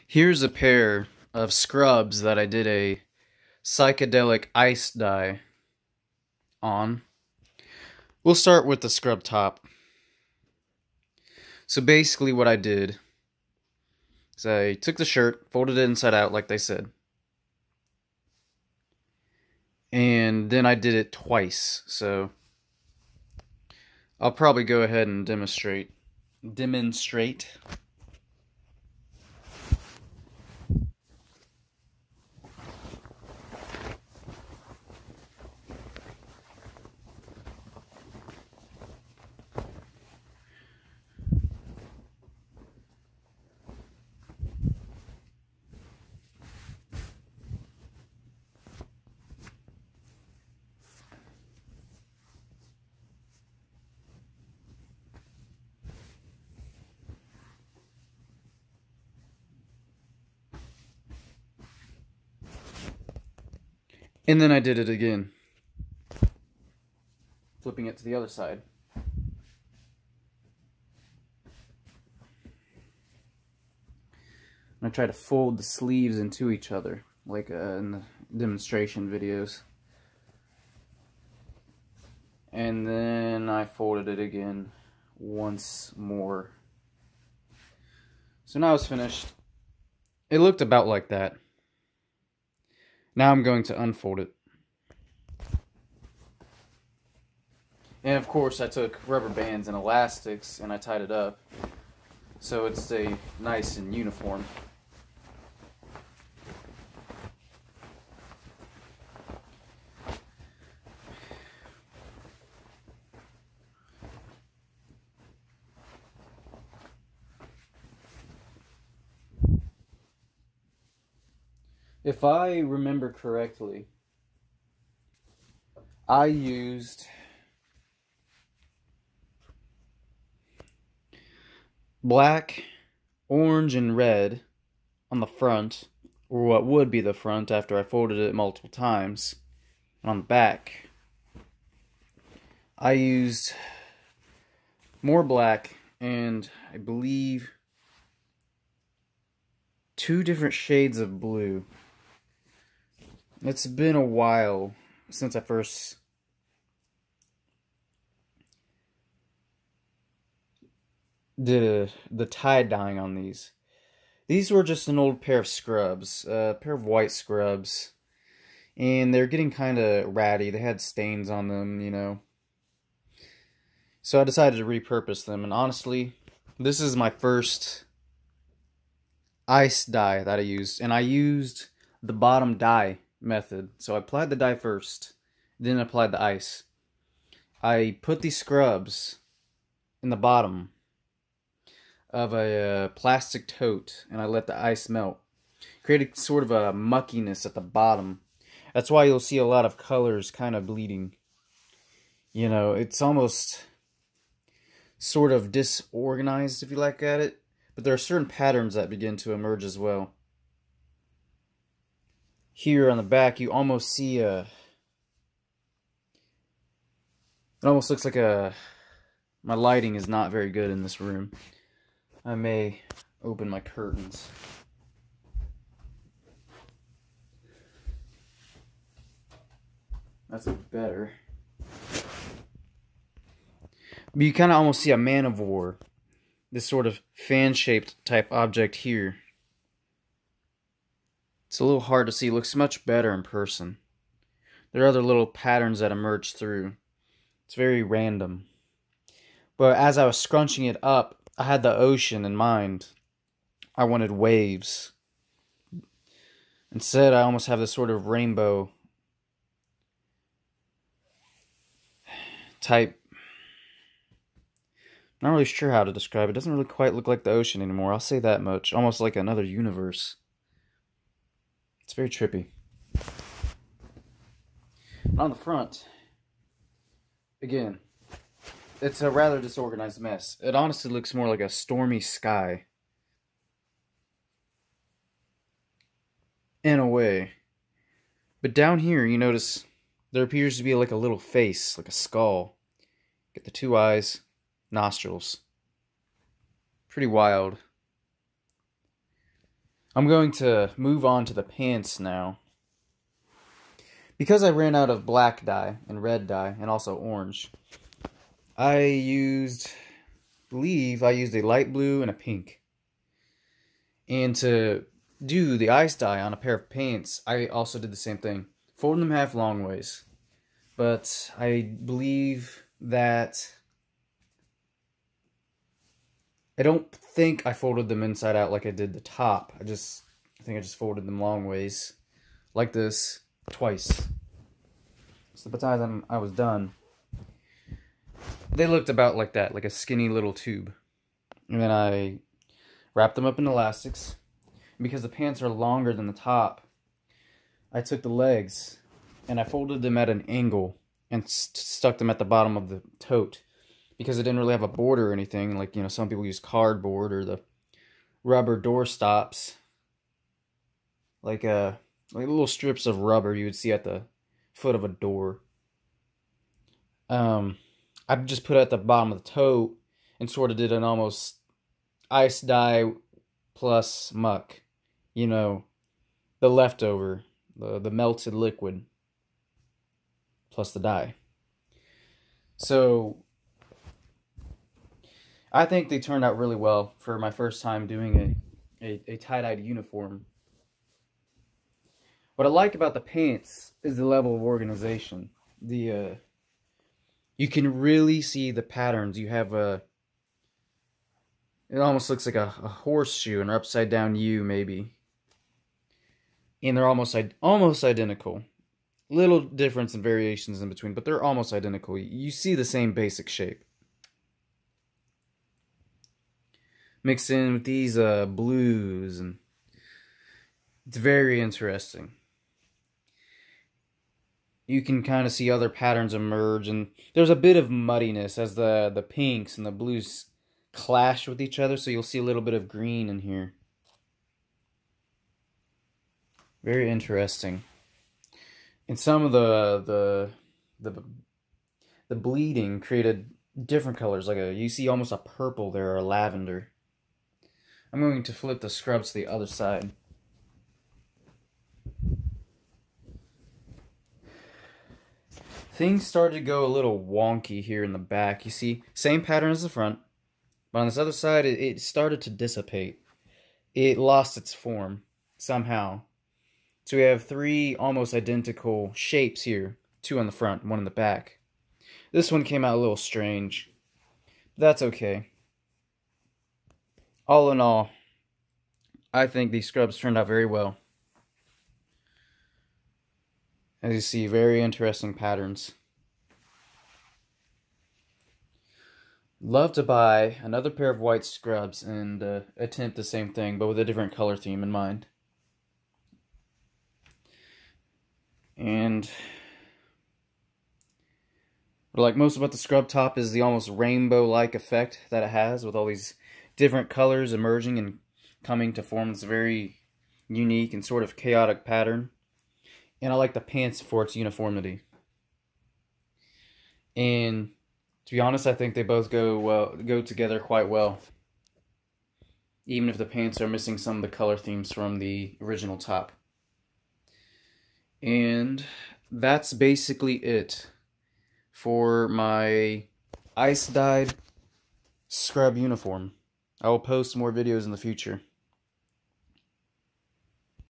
Here's a pair of scrubs that I did a psychedelic ice dye on. We'll start with the scrub top. So basically what I did is I took the shirt, folded it inside out like they said. And then I did it twice. So I'll probably go ahead and demonstrate. And then I did it again. Flipping it to the other side. And I try to fold the sleeves into each other, like in the demonstration videos. And then I folded it again once more. So now it's finished. It looked about like that. Now I'm going to unfold it. And of course I took rubber bands and elastics and I tied it up so it stay nice and uniform. If I remember correctly, I used black, orange, and red on the front, or what would be the front after I folded it multiple times. And on the back, I used more black and I believe 2 different shades of blue. It's been a while since I first did the tie-dyeing on these. These were just an old pair of scrubs, a pair of white scrubs, and they're getting kind of ratty. They had stains on them, you know. So I decided to repurpose them, and honestly, this is my first ice dye that I used, and I used the bottom dye method. So I applied the dye first, then applied the ice. I put these scrubs in the bottom of a plastic tote and I let the ice melt. Created sort of a muckiness at the bottom. That's why you'll see a lot of colors kind of bleeding. You know, it's almost sort of disorganized if you look at it, but there are certain patterns that begin to emerge as well. Here on the back, you almost see it almost looks like my lighting is not very good in this room. I may open my curtains. That's better. But you kind of almost see a man of war. This sort of fan-shaped type object here. It's a little hard to see. It looks much better in person. There are other little patterns that emerge through. It's very random. But as I was scrunching it up, I had the ocean in mind. I wanted waves. Instead, I almost have this sort of rainbow type. Not really sure how to describe it. It doesn't really quite look like the ocean anymore. I'll say that much. Almost like another universe. It's very trippy. On the front, again, it's a rather disorganized mess. It honestly looks more like a stormy sky. In a way. But down here, you notice there appears to be like a little face, like a skull. Get the 2 eyes, nostrils. Pretty wild. I'm going to move on to the pants now. Because I ran out of black dye and red dye and also orange, I believe I used a light blue and a pink. And to do the ice dye on a pair of pants, I also did the same thing. Folded them half long ways. But I believe that I don't think I folded them inside out like I did the top. I think I just folded them long ways like this twice. So by the time I was done, they looked about like that, like a skinny little tube. And then I wrapped them up in elastics. And because the pants are longer than the top, I took the legs and I folded them at an angle and stuck them at the bottom of the tote. Because it didn't really have a border or anything, like, you know, some people use cardboard or the rubber door stops. Like little strips of rubber you would see at the foot of a door. I just put it at the bottom of the tote and sort of did an almost ice dye plus muck. You know, the leftover, the melted liquid plus the dye. So I think they turned out really well for my first time doing a tie-dyed uniform. What I like about the pants is the level of organization. You can really see the patterns. You have it almost looks like a horseshoe, an upside down U maybe. And they're almost identical. Little difference and variations in between, but they're almost identical. You see the same basic shape. Mixed in with these blues, and it's very interesting. You can kind of see other patterns emerge, and there's a bit of muddiness as the pinks and the blues clash with each other, so you'll see a little bit of green in here. Very interesting. And some of the bleeding created different colors, like you see almost a purple there, or a lavender. I'm going to flip the scrubs to the other side. Things started to go a little wonky here in the back. You see, same pattern as the front, but on this other side, it started to dissipate. It lost its form somehow. So we have three almost identical shapes here. Two on the front, one in the back. This one came out a little strange. That's okay. All in all, I think these scrubs turned out very well. As you see, very interesting patterns. Love to buy another pair of white scrubs and attempt the same thing, but with a different color theme in mind. And what I like most about the scrub top is the almost rainbow-like effect that it has, with all these different colors emerging and coming to form this very unique and sort of chaotic pattern. And I like the pants for its uniformity. And to be honest, I think they both go together quite well. Even if the pants are missing some of the color themes from the original top. And that's basically it for my ice-dyed scrub uniform. I will post more videos in the future.